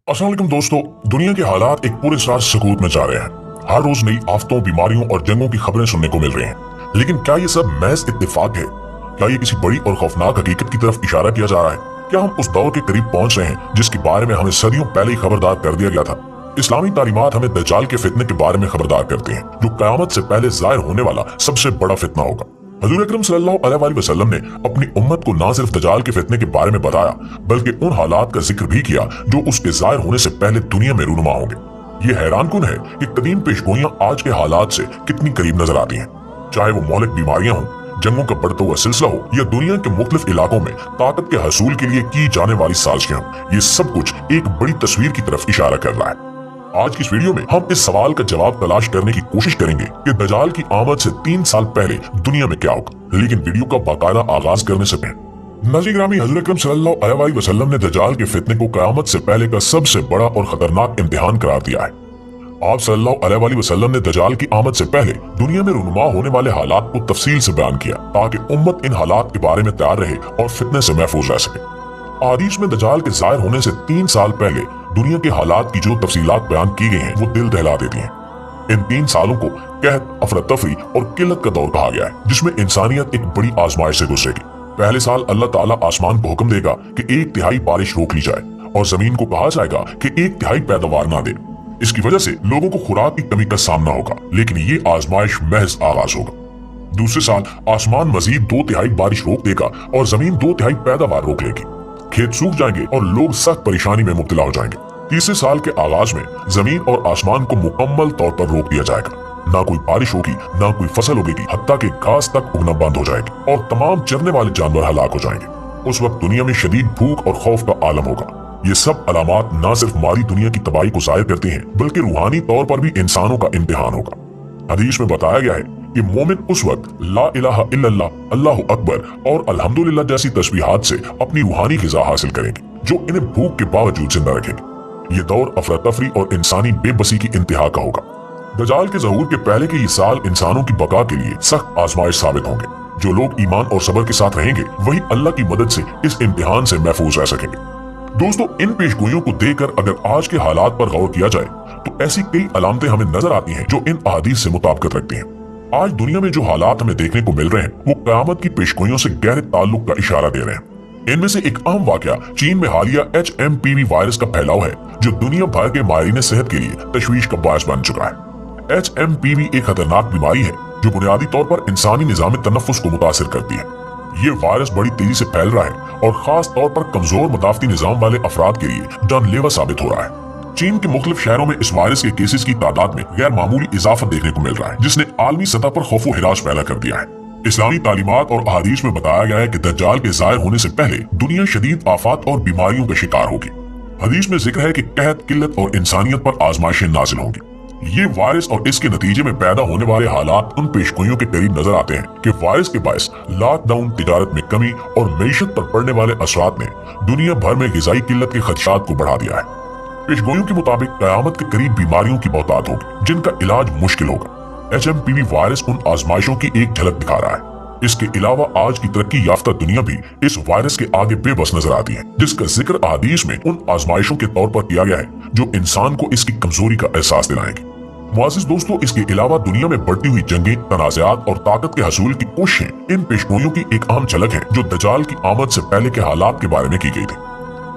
अस्सलाम वालेकुम दोस्तों, दुनिया के हालात एक पूरे साथ सकूत में जा रहे हैं। हर रोज नई आफतों, बीमारियों और जंगों की खबरें सुनने को मिल रही हैं। लेकिन क्या ये सब महज इत्तेफाक है? क्या ये किसी बड़ी और खौफनाक हकीकत की तरफ इशारा किया जा रहा है? क्या हम उस दौर के करीब पहुंच रहे हैं जिसके बारे में हमें सदियों पहले ही खबरदार कर दिया गया था? इस्लामी तालीमात हमें दज्जाल के फितने के बारे में खबरदार करते हैं, जो कयामत से पहले जाहिर होने वाला सबसे बड़ा फितना होगा। हजूर अकरम सल्लल्लाहु अलैहि वसल्लम ने अपनी उम्मत को न सिर्फ दज्जाल के फितने के बारे में बताया, बल्कि उन हालात का जिक्र भी किया जो उसके जाहिर होने से पहले दुनिया में रूनुमा होंगे। ये हैरानकुन है कि कदीम पेशगोइयां आज के हालात से कितनी करीब नजर आती हैं। चाहे वो मौलिक बीमारियां हों, जंगों का बढ़ता हुआ सिलसिला हो या दुनिया के मुख्तलिफ इलाकों में ताकत के हसूल के लिए की जाने वाली साजिशें हों, ये सब कुछ एक बड़ी तस्वीर की तरफ इशारा कर रहा है। आज की इस वीडियो में हम इस सवाल का जवाब तलाश करने की कोशिश करेंगे कि दज्जाल की आमद से 3 साल पहले दुनिया में क्या होगा। लेकिन वीडियो का बाकायदा आगाज करने से पहले नाज़रीन ग्रामी, हज़रत अकरम सल्लल्लाहु अलैहि वसल्लम ने दज्जाल के फितने को कयामत से पहले का सबसे बड़ा और खतरनाक इम्तिहान करार दिया है। आप सल्लल्लाहु अलैहि वसल्लम ने दज्जाल की आमद से पहले दुनिया में रूनुमा होने वाले हालात को तफसील से बयान किया, ताकि उम्मत इन हालात के बारे में तैयार रहे और फितने से महफूज रह सके। आदीस में दज्जाल के जाहिर होने से 3 साल पहले दुनिया के हालात की जो तफसीलात बयान की गई हैं, वो दिल दहला देती हैं। इन 3 सालों को कहत, अफरा तफरी और किल्लत का दौर कहा गया है, जिसमें इंसानियत एक बड़ी आजमाइश से गुजरेगी। पहले साल अल्लाह ताला आसमान को हुक्म देगा कि 1/3 बारिश रोक ली जाए और जमीन को कहा जाएगा कि 1/3 पैदावार ना दे। इसकी वजह से लोगों को खुराक की कमी का सामना होगा, लेकिन ये आजमाइश महज आगाज होगा। दूसरे साल आसमान मजीद 2/3 बारिश रोक देगा और जमीन 2/3 पैदावार रोक लेगी। खेत सूख जाएंगे और लोग सख्त परेशानी में मुब्तला हो जाएंगे। तीसरे साल के आगाज में जमीन और आसमान को मुकम्मल तौर पर रोक दिया जाएगा। ना कोई बारिश होगी, ना कोई फसल उगेगी, हत्ता कि घास तक उगना बंद हो जाएगी और तमाम चरने वाले जानवर हलाक हो जाएंगे। उस वक्त दुनिया में शदीद भूख और खौफ का आलम होगा। ये सब अलामात न सिर्फ मादी दुनिया की तबाही को जाहिर करती हैं, बल्कि रूहानी तौर पर भी इंसानों का इम्तिहान होगा। हदीस में बताया गया है कि मोमिन उस वक्त ला इलाहा इल्लल्लाह, अल्लाहु अकबर और अल्हम्दुलिल्लाह जैसी तस्बीहात से अपनी रूहानी ग़िज़ा हासिल करेंगे, जो इन्हें भूख के बावजूद जिंदा रखेंगे। ये दौर अफरा तफरी और इंसानी बेबसी की इंतहा का होगा। दज्जाल के ज़हूर के पहले के ये साल इंसानों की बका के लिए सख्त आजमाइश साबित होंगे। जो लोग ईमान और सब्र के साथ रहेंगे, वही अल्लाह की मदद से इस इम्तिहान से महफूज रह सकेंगे। दोस्तों, इन पेशगोइयों को देखकर अगर आज के हालात पर गौर किया जाए तो ऐसी कई अलामतें हमें नजर आती हैं जो इन अहादीस से मुताबिकत रखती हैं। आज दुनिया में जो हालात हमें देखने को मिल रहे हैं, वो क़यामत की पेशगोइयों से गहरे ताल्लुक का इशारा दे रहे हैं। इनमें से एक अहम वाकया चीन में हालिया HMPV वायरस का फैलाव है, जो दुनिया भर के माहिरीन सेहत के लिए तशवीश का बायस बन चुका है। HMPV एक खतरनाक बीमारी है जो बुनियादी तौर पर इंसानी निज़ाम तनफ्फुस को मुतासिर करती है। ये वायरस बड़ी तेजी से फैल रहा है और खास तौर पर कमजोर मुदाफ़ती निज़ाम वाले अफराद के लिए जानलेवा साबित हो रहा है। चीन के मुख्तलिफ शहरों में इस वायरस के केसेस की तादाद में गैर मामूली इजाफा देखने को मिल रहा है, जिसने आलमी सतह पर खौफ व हिरास पैदा कर दिया है। इस्लामी तालीमात और अहादीस में बताया गया है कि दज्जाल के जाहिर होने से पहले दुनिया शदीद आफात और बीमारियों का शिकार होगी। हदीस में जिक्र है कि कहत, किल्लत और इंसानियत पर आजमाइशें नाजिल होंगी। ये वायरस और इसके नतीजे में पैदा होने वाले हालात उन पेशगोइयों के करीब नजर आते हैं कि वायरस के बायस लॉकडाउन, तिजारत में कमी और मईशत पर पड़ने वाले असरात ने दुनिया भर में ग़िज़ाई किल्लत के खदशात को बढ़ा दिया है। पेशगोइयों के मुताबिक कयामत के करीब बीमारियों की बहुतात होगी, जिनका इलाज मुश्किल होगा। HMPV वायरस उन आजमाइशों की एक झलक दिखा रहा है। इसके अलावा आज की तरक्की याफ्ता दुनिया भी इस वायरस के आगे बेबस नजर आती है, जिसका जिक्र अहादीस में उन आजमाइशों के तौर पर किया गया है जो इंसान को इसकी कमजोरी का एहसास दिलाएंगे। मुआज़िज़ दोस्तों, इसके अलावा दुनिया में बढ़ती हुई जंगें, तनाज़ात और ताकत के हसूल की कोशिशें इन पेशगोइयों की एक अहम झलक है, जो दज्जाल की आमद से पहले के हालात के बारे में की गई थी।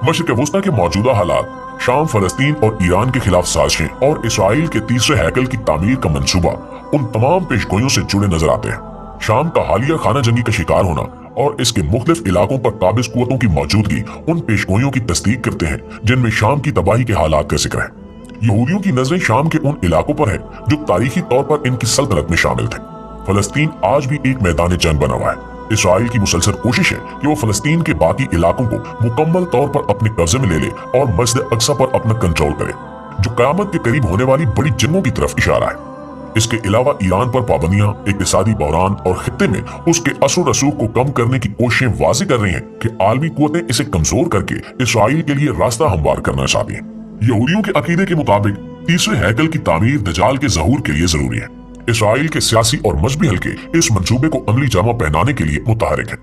मशरिक़ वस्ता के मौजूदा हालात, शाम, फलस्तीन और ईरान के खिलाफ साजिशें और इसराइल के तीसरे हैकल की तामीर का मंसूबा उन तमाम पेशगोइयों से जुड़े नजर आते हैं। शाम का हालिया खाना जंगी का शिकार होना और इसके मुख्तलिफ इलाकों पर काबिज कुव्वतों की मौजूदगी उन पेशगोइयों की तस्दीक करते हैं, जिनमें शाम की तबाही के हालात का जिक्र है। यहूदियों की नजरें शाम के उन इलाकों पर है जो तारीखी तौर पर इनकी सल्तनत में शामिल थे। फलस्तीन आज भी एक मैदान जंग बना हुआ है। इसराइल की मुसलसल कोशिश है कि वो फलस्तीन के बाकी इलाकों को मुकम्मल तौर पर अपने कब्जे में ले ले और मस्जिद अक्सा पर अपना कंट्रोल करे, जो कयामत के करीब होने वाली बड़ी जंगों की तरफ इशारा है। इसके अलावा ईरान पर पाबंदियां, इक्तिसादी बहरान और खित्ते में उसके असर रसूख को कम करने की कोशिशें वाज़ेह कर रही हैं कि आलमी कुव्वतें इसे कमजोर करके इसराइल के लिए रास्ता हमवार करना चाहती हैं। यहूदियों के अकीदे के मुताबिक तीसरे हैकल की तामीर दज्जाल के ज़हूर के लिए जरूरी है। इसराइल के सियासी और मजहबी हल्के इस मंसूबे को अमली जामा पहनाने के लिए मुतहरिक है।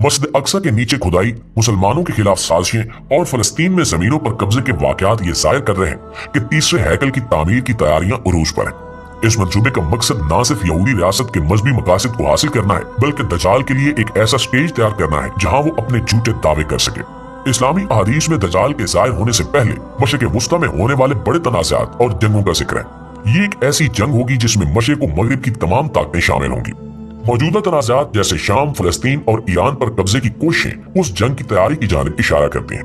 मस्जिद अक्सा के नीचे खुदाई, मुसलमानों के खिलाफ साजिशें और फलस्तीन में जमीनों पर कब्जे के वाकयात ये जाहिर कर रहे हैं कि तीसरे हैकल की तामीर की तैयारियां उरूज पर हैं। इस मंसूबे का मकसद न सिर्फ यहूदी रियासत के मजहबी मकासद को हासिल करना है, बल्कि दज्जाल के लिए एक ऐसा स्टेज तैयार करना है जहां वो अपने झूठे दावे कर सके। इस्लामी अहादीस में दज्जाल के जाहिर होने से पहले मशरिक़ वुस्ता में होने वाले बड़े तनाज़ात और जंगों का जिक्र है। ये एक ऐसी जंग होगी जिसमें मशरिक़ व मगरिब की तमाम ताकतें शामिल होंगी। मौजूदा तनाज़ात जैसे शाम, फलस्तीन और ईरान पर कब्जे की कोशिशें उस जंग की तैयारी की जानिब इशारा करती हैं।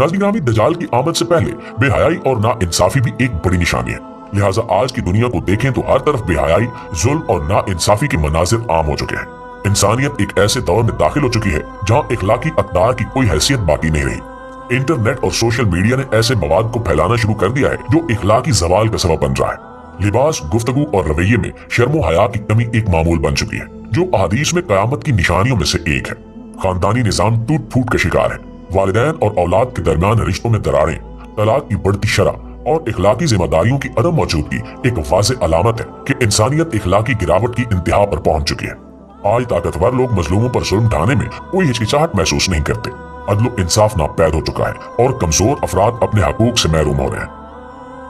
नाज़रीन ग्रामी, दज्जाल की आमद से पहले बेहयाई और नाइंसाफी भी एक बड़ी निशानी है। लिहाजा आज की दुनिया को देखें तो हर तरफ बेहयाई, जुल्म और नाइंसाफी के मनाजिर आम हो चुके हैं। इंसानियत एक ऐसे दौर में दाखिल हो चुकी है जहां इखलाकी अक़दार की कोई हैसियत बाकी नहीं रही। इंटरनेट और सोशल मीडिया ने ऐसे मवाद को फैलाना शुरू कर दिया है जो इखलाकी ज़वाल का सबब बन रहा है। लिबास, गुफ्तगू और रवैये में शर्म व हया की कमी एक मामूल बन चुकी है, जो अहादीस में कयामत की निशानियों में से एक है। खानदानी निजाम टूट फूट का शिकार है। वालिदैन और औलाद के दरमियान रिश्तों में दरारें, तलाक की बढ़ती शरह और इखलाकी जिम्मेदारियों की अदम मौजूदगी एक वाज़ेह अलामत है कि इंसानियत इखलाकी गिरावट की इंतहा पर पहुंच चुकी है। आज ताकतवर लोग मजलूमों पर जुल्म ढाने में कोई हिचकिचाहट महसूस नहीं करते। अदल व इंसाफ नापैद हो चुका है और कमजोर अफराद अपने हकूक से महरूम हो रहे हैं।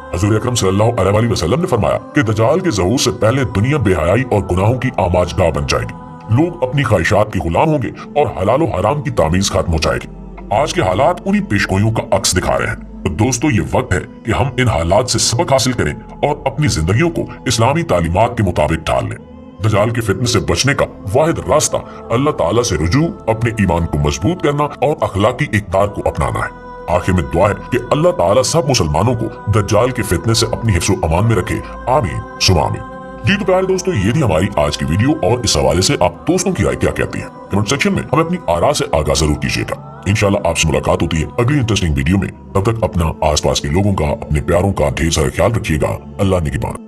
हज़ूर अकरम सल्लल्लाहु अलैहि वसल्लम ने फरमाया कि दज्जाल के ज़हूर से पहले दुनिया बेहयाई और गुनाहों की आमाजगाह बन जाएगी। लोग अपनी ख्वाहिशात के गुलाम होंगे और हलाल व हराम की तामीज़ खत्म हो जाएगी। आज के हालात उन्हीं पेशगोइयों का अक्स दिखा रहे हैं। तो दोस्तों, ये वक्त है कि हम इन हालात से सबक हासिल करें और अपनी जिंदगियों को इस्लामी तालीमात के मुताबिक ढाल लें। दज्जाल के फितने से बचने का वाहिद रास्ता अल्लाह ताला से रुजू, अपने ईमान को मजबूत करना और अखलाकी इक़दार को अपनाना है। आखिर में दुआ है कि अल्लाह ताला सब मुसलमानों को दज्जाल के फितने से अपनी हिफ्ज़ व अमान में रखे। आमीन सुमा आमीन। जी तो प्यारे दोस्तों, ये थी हमारी आज की वीडियो और इस हवाले से आप दोस्तों की राय क्या कहती है कमेंट सेक्शन में हमें अपनी आरा से आगाह जरूर कीजिएगा। इंशाल्लाह आपसे मुलाकात होती है अगली इंटरेस्टिंग वीडियो में। तब तक अपना, आसपास के लोगों का, अपने प्यारों का ढेर सारा ख्याल रखिएगा। अल्लाह निगहबान।